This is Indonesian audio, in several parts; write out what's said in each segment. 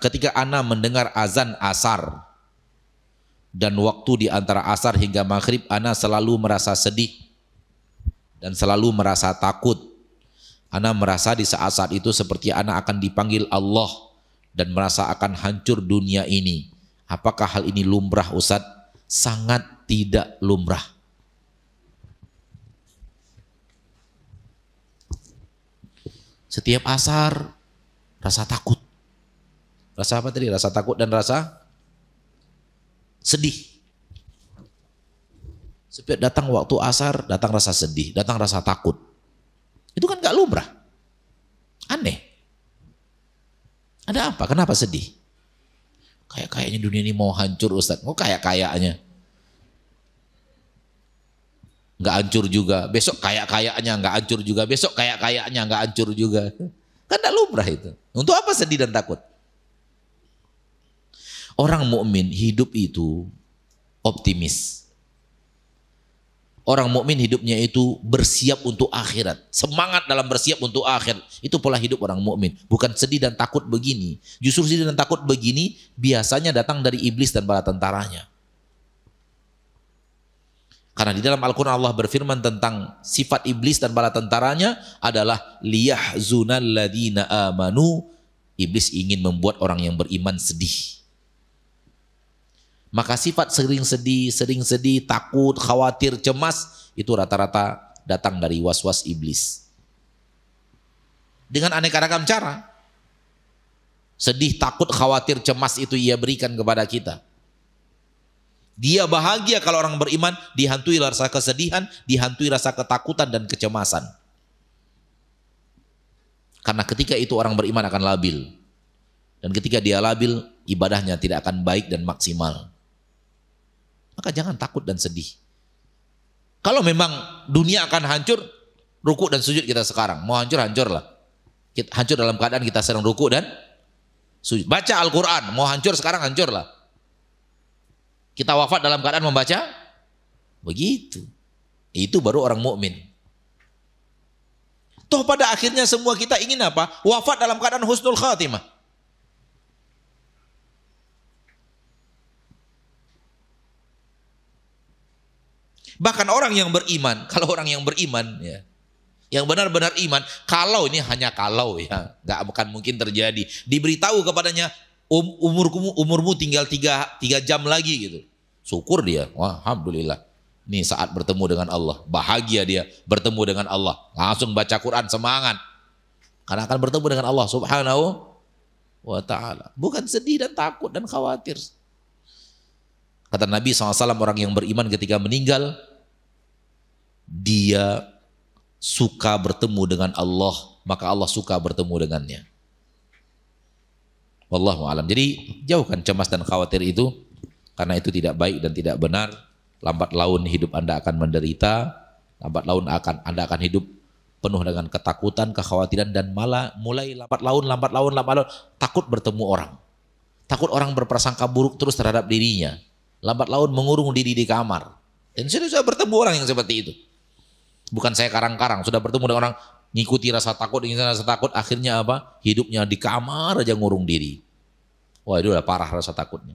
ketika ana mendengar azan asar dan waktu di antara asar hingga maghrib, ana selalu merasa sedih dan selalu merasa takut. Ana merasa di saat-saat itu seperti ana akan dipanggil Allah dan merasa akan hancur dunia ini. Apakah hal ini lumrah Ustaz? Sangat tidak lumrah. Setiap asar rasa takut. Rasa apa tadi? Rasa takut dan rasa sedih. Setiap datang waktu asar, datang rasa sedih, datang rasa takut. Itu kan gak lumrah. Aneh. Ada apa? Kenapa sedih? Kayaknya dunia ini mau hancur Ustaz. Kok kayaknya? Nggak hancur juga. Besok kayaknya nggak hancur juga. Besok kayaknya nggak hancur juga. Kan gak lumrah itu. Untuk apa sedih dan takut? Orang mukmin hidup itu optimis. Orang mukmin hidupnya itu bersiap untuk akhirat. Semangat dalam bersiap untuk akhirat. Itu pola hidup orang mukmin. Bukan sedih dan takut begini. Justru sedih dan takut begini biasanya datang dari iblis dan bala tentaranya. Karena di dalam Al-Quran Allah berfirman tentang sifat iblis dan bala tentaranya adalah liyahzunal ladina amanu. Iblis ingin membuat orang yang beriman sedih. Maka sifat sering sedih, takut, khawatir, cemas, itu rata-rata datang dari was-was iblis. Dengan aneka ragam cara. Sedih, takut, khawatir, cemas itu ia berikan kepada kita. Dia bahagia kalau orang beriman dihantui rasa kesedihan, dihantui rasa ketakutan dan kecemasan. Karena ketika itu orang beriman akan labil. Dan ketika dia labil, ibadahnya tidak akan baik dan maksimal. Maka jangan takut dan sedih. Kalau memang dunia akan hancur, ruku dan sujud kita sekarang. Mau hancur, hancurlah. Hancur dalam keadaan kita sedang ruku dan sujud. Baca Al-Quran, mau hancur sekarang, hancurlah. Kita wafat dalam keadaan membaca, begitu. Itu baru orang mukmin. Toh pada akhirnya semua kita ingin apa? Wafat dalam keadaan husnul khatimah. Bahkan orang yang beriman, kalau orang yang beriman ya, yang benar-benar iman, kalau ini hanya kalau ya, nggak akan mungkin terjadi. Diberitahu kepadanya umurmu tinggal 3 jam lagi gitu. Syukur dia, wah alhamdulillah. Ini saat bertemu dengan Allah, bahagia dia bertemu dengan Allah. Langsung baca Quran semangat. Karena akan bertemu dengan Allah Subhanahu wa ta'ala. Bukan sedih dan takut dan khawatir. Kata Nabi SAW, orang yang beriman ketika meninggal, dia suka bertemu dengan Allah, maka Allah suka bertemu dengannya. Wallahu a'lam. Jadi jauhkan cemas dan khawatir itu, karena itu tidak baik dan tidak benar. Lambat laun hidup Anda akan menderita, lambat laun Anda akan hidup penuh dengan ketakutan, kekhawatiran, dan malah mulai lambat laun takut bertemu orang. Takut orang berprasangka buruk terus terhadap dirinya. Lambat laun mengurung diri di kamar. Dan sudah bertemu orang yang seperti itu. Bukan saya karang-karang, sudah bertemu dengan orang, ngikuti rasa takut, akhirnya apa? Hidupnya di kamar aja ngurung diri. Wah, itu udah parah rasa takutnya.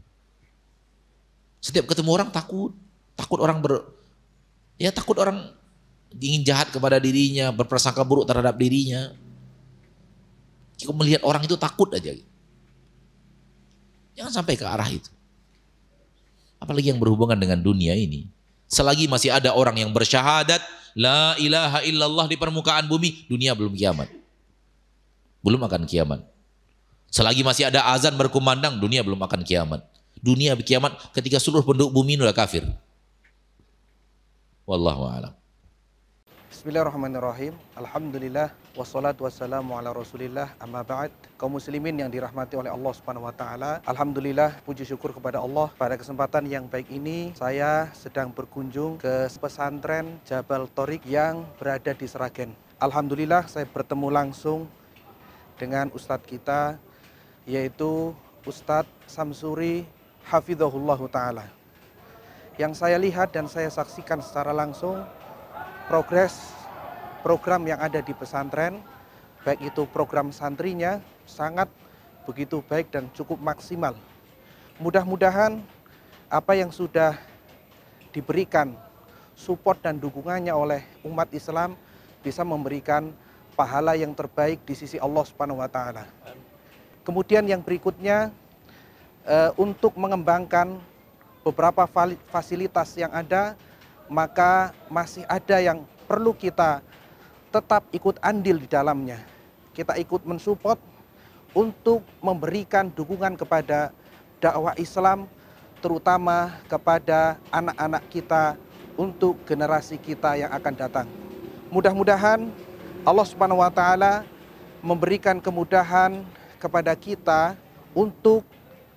Setiap ketemu orang takut orang takut orang ingin jahat kepada dirinya, berprasangka buruk terhadap dirinya. Jika melihat orang itu takut aja. Jangan sampai ke arah itu. Apalagi yang berhubungan dengan dunia ini. Selagi masih ada orang yang bersyahadat la ilaha illallah di permukaan bumi, dunia belum kiamat. Belum akan kiamat. Selagi masih ada azan berkumandang, dunia belum akan kiamat. Dunia kiamat ketika seluruh penduduk bumi sudah kafir. Wallahu a'lam. Bismillahirrahmanirrahim. Alhamdulillah wassalatu wassalamu ala Rasulillah, amma ba'd. Kaum muslimin yang dirahmati oleh Allah Subhanahu wa taala. Alhamdulillah, puji syukur kepada Allah. Pada kesempatan yang baik ini, saya sedang berkunjung ke pesantren Jabal Thoriq yang berada di Sragen. Alhamdulillah, saya bertemu langsung dengan ustadz kita, yaitu Ustadz Samsuri Hafizahullah taala. Yang saya lihat dan saya saksikan secara langsung progres program yang ada di pesantren, baik itu program santrinya sangat begitu baik dan cukup maksimal. Mudah-mudahan apa yang sudah diberikan support dan dukungannya oleh umat Islam bisa memberikan pahala yang terbaik di sisi Allah Subhanahu wa taala. Kemudian yang berikutnya, untuk mengembangkan beberapa fasilitas yang ada, maka masih ada yang perlu kita tetap ikut andil di dalamnya. Kita ikut mensupport untuk memberikan dukungan kepada dakwah Islam, terutama kepada anak-anak kita, untuk generasi kita yang akan datang. Mudah-mudahan Allah Subhanahu wa taala memberikan kemudahan kepada kita untuk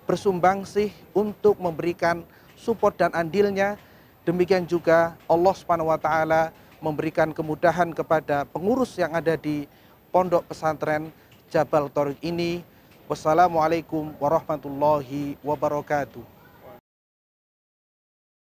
bersumbangsih, untuk memberikan support dan andilnya. Demikian juga Allah Subhanahu wa taala memberikan kemudahan kepada pengurus yang ada di Pondok Pesantren Jabal Thoriq ini. Wassalamualaikum warahmatullahi wabarakatuh.